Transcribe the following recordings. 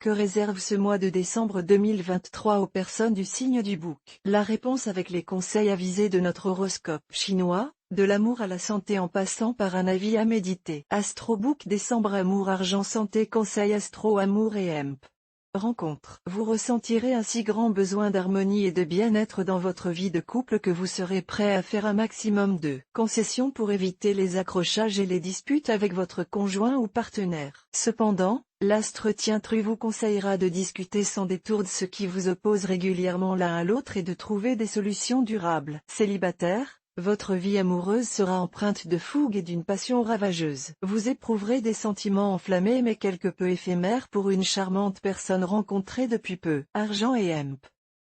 Que réserve ce mois de décembre 2023 aux personnes du signe du Bouc? La réponse avec les conseils avisés de notre horoscope chinois, de l'amour à la santé en passant par un avis à méditer. Astrobook décembre amour argent santé conseil astro amour et hemp. Rencontre. Vous ressentirez un si grand besoin d'harmonie et de bien-être dans votre vie de couple que vous serez prêt à faire un maximum de concessions pour éviter les accrochages et les disputes avec votre conjoint ou partenaire. Cependant, l'astre Tientru vous conseillera de discuter sans détour de ce qui vous oppose régulièrement l'un à l'autre et de trouver des solutions durables. Célibataire, votre vie amoureuse sera empreinte de fougue et d'une passion ravageuse. Vous éprouverez des sentiments enflammés mais quelque peu éphémères pour une charmante personne rencontrée depuis peu. Argent et hemp.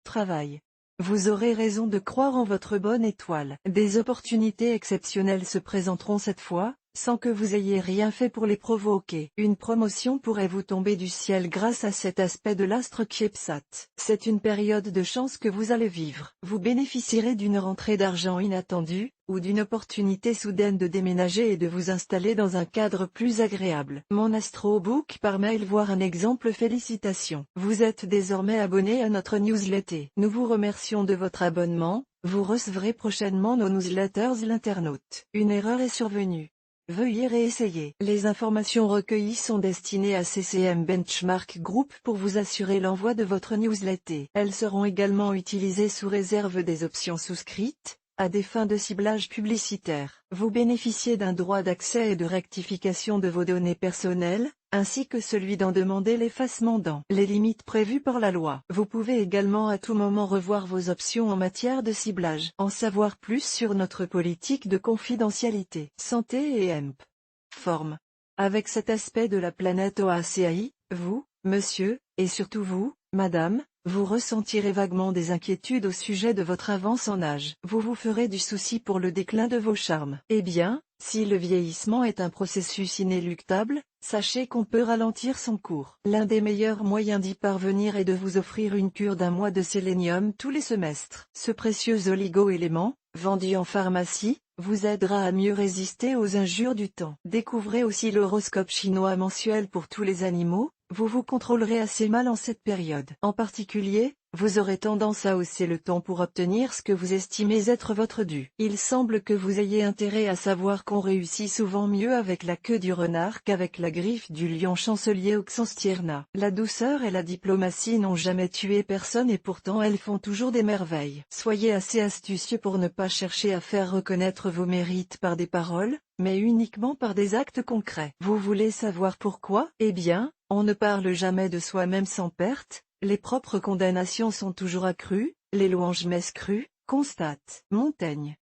Travail. Vous aurez raison de croire en votre bonne étoile. Des opportunités exceptionnelles se présenteront cette fois, sans que vous ayez rien fait pour les provoquer. Une promotion pourrait vous tomber du ciel grâce à cet aspect de l'astre Kiepsat. C'est une période de chance que vous allez vivre. Vous bénéficierez d'une rentrée d'argent inattendue, ou d'une opportunité soudaine de déménager et de vous installer dans un cadre plus agréable. Mon astrobook par mail voir un exemple. Félicitations. Vous êtes désormais abonné à notre newsletter. Nous vous remercions de votre abonnement. Vous recevrez prochainement nos newsletters. L'internaute. Une erreur est survenue. Veuillez réessayer. Les informations recueillies sont destinées à CCM Benchmark Group pour vous assurer l'envoi de votre newsletter. Elles seront également utilisées sous réserve des options souscrites, à des fins de ciblage publicitaire. Vous bénéficiez d'un droit d'accès et de rectification de vos données personnelles, ainsi que celui d'en demander l'effacement dans les limites prévues par la loi. Vous pouvez également à tout moment revoir vos options en matière de ciblage. En savoir plus sur notre politique de confidentialité. Santé et hemp. Forme. Avec cet aspect de la planète OACAI, vous, monsieur, et surtout vous, madame, vous ressentirez vaguement des inquiétudes au sujet de votre avance en âge. Vous vous ferez du souci pour le déclin de vos charmes. Eh bien, si le vieillissement est un processus inéluctable, sachez qu'on peut ralentir son cours. L'un des meilleurs moyens d'y parvenir est de vous offrir une cure d'un mois de sélénium tous les semestres. Ce précieux oligo-élément, vendu en pharmacie, vous aidera à mieux résister aux injures du temps. Découvrez aussi l'horoscope chinois mensuel pour tous les animaux. Vous vous contrôlerez assez mal en cette période. En particulier, vous aurez tendance à hausser le ton pour obtenir ce que vous estimez être votre dû. Il semble que vous ayez intérêt à savoir qu'on réussit souvent mieux avec la queue du renard qu'avec la griffe du lion chancelier Oxenstierna. La douceur et la diplomatie n'ont jamais tué personne et pourtant elles font toujours des merveilles. Soyez assez astucieux pour ne pas chercher à faire reconnaître vos mérites par des paroles, mais uniquement par des actes concrets. Vous voulez savoir pourquoi? Eh bien, on ne parle jamais de soi-même sans perte, les propres condamnations sont toujours accrues, les louanges messes crues, constate Montaigne.